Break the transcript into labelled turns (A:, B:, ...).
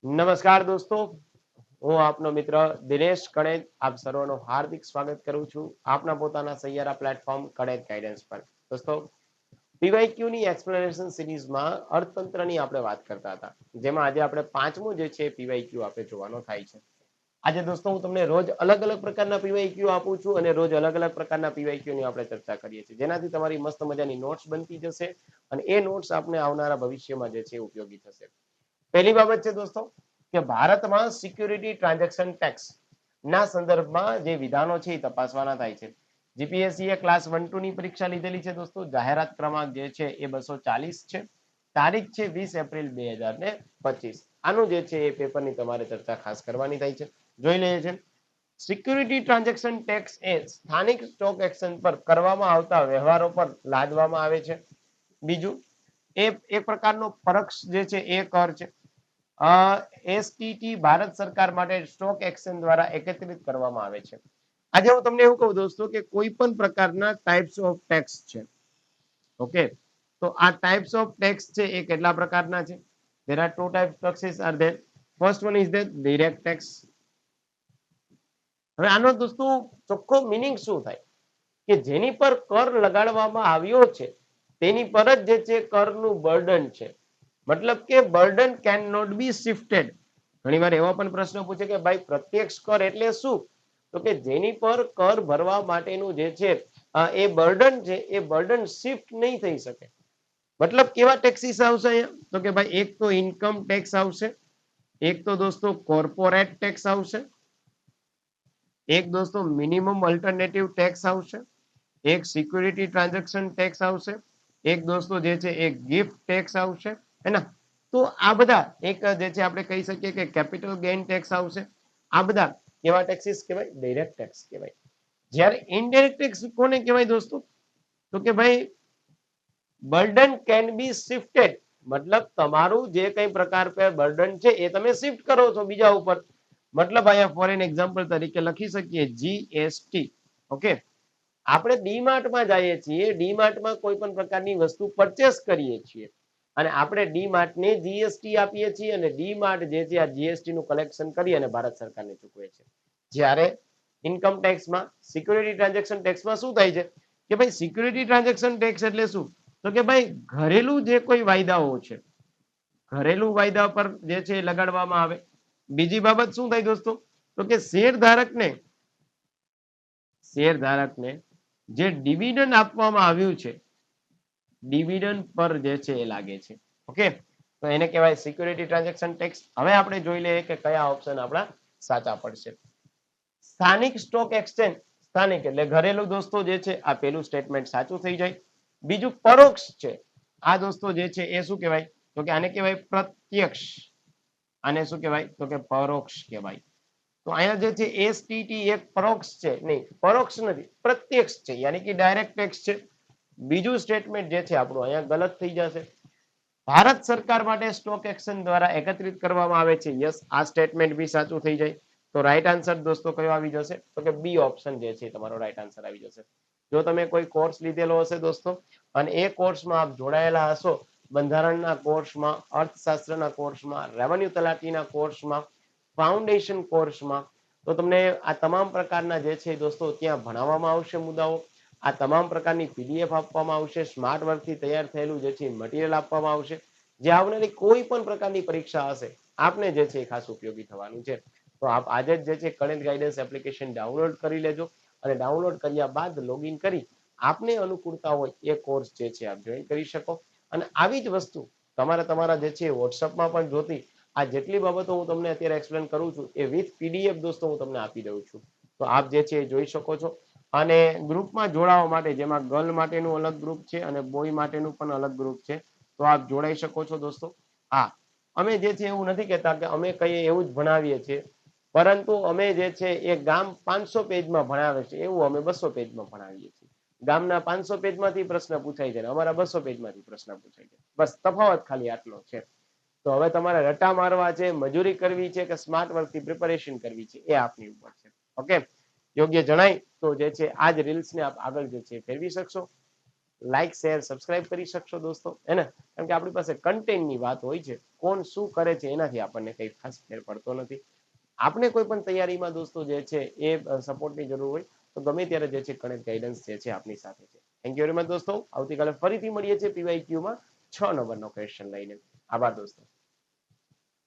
A: નમસ્કાર દોસ્તો, હું આપનો મિત્ર દિનેશ કણેજ આપ સર્વનું હાર્દિક સ્વાગત કરું છું આપના પોતાના સૈયારા પ્લેટફોર્મ કણેજ ગાઈડન્સ પર. દોસ્તો, પીવાયક્યુ ની એક્સપ્લેનેશન સિરીઝમાં અર્થતંત્રની આપણે વાત કરતા હતા, જેમાં આજે આપણે પાંચમું જે છે પીવાયક્યુ આપણે જોવાનો થાય છે. આજે દોસ્તો હું તમને રોજ અલગ અલગ પ્રકારના પીવાયક્યુ આપું છું અને રોજ અલગ અલગ પ્રકારના પીવાયક્યુ ની આપણે ચર્ચા કરીએ છીએ, જેનાથી તમારી મસ્ત મજાની નોટ્સ બનતી જશે અને એ નોટ્સ આપણે આવનારા ભવિષ્યમાં જે છે ઉપયોગી થશે. પહેલી બાબત છે દોસ્તો કે ભારતમાં સિક્યુરિટી ટ્રાન્ઝેક્શન ટેક્સ ના સંદર્ભમાં જે વિધાનો છે એ તપાસવાના થાય છે. જીપીએસસી એ ક્લાસ 1-2 ની પરીક્ષા લીધેલી છે દોસ્તો. જાહેરાત ક્રમાંક જે છે એ 240 છે. તારીખ છે 20 એપ્રિલ 2025. આનું જે છે એ પેપરની તમારે ચર્ચા ખાસ કરવાની થાય છે. જોઈ લઈએ છે. સિક્યુરિટી ટ્રાન્ઝેક્શન ટેક્સ એ સ્થાનિક સ્ટોક એક્સચેન્જ પર કરવામાં આવતા વ્યવહારો પર લાદવામાં આવે છે. બીજું, એ એક પ્રકારનો પરોક્ષ જે છે એ કર છે. એસટીટી ભારત સરકાર માટે સ્ટોક એક્સચેન્જ દ્વારા એકત્રિત કરવામાં આવે છે. આજે હું તમને એવું કહું દોસ્તો કે કોઈ પણ પ્રકારના ટાઈપ્સ ઓફ ટેક્સ છે. ઓકે, તો આ ટાઈપ્સ ઓફ ટેક્સ છે એ કેટલા પ્રકારના છે? There are two types of taxes are there. First one is the direct tax. હવે આનો દોસ્તો ચોખ્ખો મિનિંગ શું થાય કે જેની પર કર લગાડવામાં આવ્યો છે તેની પર જ જે છે કરનું બર્ડન છે. મતલબ કે burden can not be shifted. ઘણીવાર એવા પણ પ્રશ્ન પૂછે કે ભાઈ પ્રત્યક્ષ કર એટલે શું? તો કે જેની પર કર ભરવા માટેનું જે છે એ બર્ડન છે એ બર્ડન શિફ્ટ નહીં થઈ શકે. મતલબ કેવા ટેક્સીસ આવશે અહીંયા? તો કે ભાઈ એક તો ઇન્કમ ટેક્સ આવશે, એક તો દોસ્તો કોર્પોરેટ ટેક્સ આવશે, એક દોસ્તો મિનિમમ અલ્ટરનેટિવ ટેક્સ આવશે, એક સિક્યુરિટી ટ્રાન્ઝેક્શન ટેક્સ આવશે, એક દોસ્તો જે છે એ ગિફ્ટ ટેક્સ આવશે, હે ને? તો આ બધા એક જે છે આપણે કહી શકીએ કે કેપિટલ ગેઇન ટેક્સ આવશે. આ બધા કેવા ટેક્સીસ કહેવાય? ડાયરેક્ટ ટેક્સ કહેવાય. જ્યારે ઇનડાયરેક્ટ ટેક્સ કોને કહેવાય દોસ્તો? તો કે ભાઈ બર્ડન કેન બી શિફ્ટેડ. મતલબ તમારું જે કઈ પ્રકાર પર બર્ડન છે એ તમે શિફ્ટ કરો છો બીજા ઉપર. મતલબ અહીંયા ફોર એન એક્ઝામ્પલ તરીકે લખી શકીએ જીએસટી. ઓકે, આપણે ડીમાર્ટમાં જઈએ છીએ, ડીમાર્ટમાં કોઈ પણ પ્રકારની વસ્તુ પરચેસ કરીએ છીએ અને આપણે ડીમાર્ટને જીએસટી આપીએ છીએ અને ડીમાર્ટ જે છે આ જીએસટી નું કલેક્શન કરી અને ભારત સરકારને ચૂકવે છે. જ્યારે ઇન્કમ ટેક્સમાં, સિક્યુરિટી ટ્રાન્ઝેક્શન ટેક્સમાં શું થાય છે કે ભાઈ સિક્યુરિટી ટ્રાન્ઝેક્શન ટેક્સ એટલે શું? તો કે ભાઈ ઘરેલું જે કોઈ વાયદાઓ છે, ઘરેલું વાયદા પર જે છે લગાડવામાં આવે. બીજી બાબત શું થાય દોસ્તો? તો કે શેર ધારકને જે ડિવિડન્ડ આપવામાં આવ્યું છે, ડિવિડન્ડ પર જે છે એ લાગે છે. ઓકે, તો એને કહેવાય સિક્યુરિટી ટ્રાન્ઝેક્શન ટેક્સ. હવે આપણે જોઈ લઈએ કે કયા ઓપ્શન આપણા સાચા પડશે. સ્થાનિક સ્ટોક એક્સચેન્જ, સ્થાનિક એટલે ઘરેલું દોસ્તો જે છે આ પેલું સ્ટેટમેન્ટ સાચું થઈ જાય. બીજું પરોક્ષ છે, આ દોસ્તો જે છે એ શું કહેવાય? તો કે આને કહેવાય પ્રત્યક્ષ. આને શું કહેવાય? તો કે પરોક્ષ કહેવાય. તો અહીંયા જે છે એસટીટી એક પરોક્ષ છે, નહીં પરોક્ષ નથી, પ્રત્યક્ષ છે, યાની કે ડાયરેક્ટ ટેક્સ છે. બીજું સ્ટેટમેન્ટ જે છે આપણું અહીંયા ગલત થઈ જશે. ભારત સરકાર માટે સ્ટોક એક્સચેન્જ દ્વારા એકત્રિત કરવામાં આવે છે. યસ, આ સ્ટેટમેન્ટ બી સાચું થઈ જાય. તો રાઈટ આન્સર દોસ્તો કયો આવી જશે? તો કે બી ઓપ્શન જે છે તમારો રાઈટ આન્સર આવી જશે. જો તમે કોઈ કોર્સ લીધેલો હશે દોસ્તો અને એ કોર્સમાં આપ જોડાયેલા હશો, બંધારણના કોર્સમાં, અર્થશાસ્ત્રના કોર્સમાં, રેવન્યુ તલાટીના કોર્સમાં, ફાઉન્ડેશન કોર્સમાં, તો તમને આ તમામ પ્રકારના જે છે દોસ્તો ત્યાં ભણાવવામાં આવશે મુદ્દાઓ. આ તમામ પ્રકારની પીડીએફ આપવામાં આવશે, સ્માર્ટ વર્કથી તૈયાર થયેલું જે છે મટીરિયલ આપવામાં આવશે, જે આવનારી કોઈ પણ પ્રકારની પરીક્ષા હશે આપને જે છે એ ખાસ ઉપયોગી થવાનું છે. તો આપ આજે જ જે છે કણેજ ગાઈડન્સ એપ્લિકેશન ડાઉનલોડ કરી લેજો અને ડાઉનલોડ કર્યા બાદ લોગિન કરી આપને અનુકૂળતા હોય એ કોર્સ જે છે આપ જોઈન કરી શકો. અને આવી જ વસ્તુ તમારા જે છે વોટ્સઅપમાં પણ જોતી આ જેટલી બાબતો હું તમને અત્યારે એક્સપ્લેન કરું છું એ વિથ પીડીએફ દોસ્તો હું તમને આપી દઉં છું. તો આપ જે છે એ જોઈ શકો છો. અને ગ્રુપમાં જોડાવા માટે, જેમાં ગર્લ માટેનું અલગ ગ્રુપ છે અને બોય માટેનું પણ અલગ ગ્રુપ છે, તો આપ જોડાઈ શકો છો દોસ્તો. હા, અમે જે છે એવું નથી કહેતા કે અમે કહીએ એવું જ ભણાવીએ છીએ, પરંતુ અમે જે છે એ ગામ 500 પેજમાં ભણાવે છે એવું અમે 200 પેજમાં ભણાવીએ છીએ. ગામના 500 પેજમાંથી પ્રશ્ન પૂછાય છે, અમારા 200 પેજમાંથી પ્રશ્ન પૂછાય છે. બસ તફાવત ખાલી આટલો છે. તો હવે તમારે રટા મારવા છે, મજૂરી કરવી છે કે સ્માર્ટ વર્કથી પ્રિપેરેશન કરવી છે એ આપની ઉપર છે. ઓકે, યોગ્ય જણાય તો જે છે આ જ રીલ્સને આપ આગળ જે છે ફેરવી શકશો. લાઈક શેર સબસ્ક્રાઇબ કરી શકશો દોસ્તો હે ને, કારણ કે આપણી પાસે કન્ટેન્ટની વાત હોય છે, કોણ શું કરે છે એનાથી આપણને કઈ ખાસ ફેર પડતો નથી. આપણે કોઈ પણ તૈયારીમાં દોસ્તો જે છે એ સપોર્ટની જરૂર હોય તો ગમે ત્યારે જે છે કનેક્ટ ગાઈડન્સ જે છે આપની સાથે છે. થેન્ક યુ વેરી મચ દોસ્તો. આવતીકાલે ફરીથી મળીએ છીએ PYQ માં 6 નંબરનો ક્વેશ્ચન લઈને. આભાર દોસ્તો.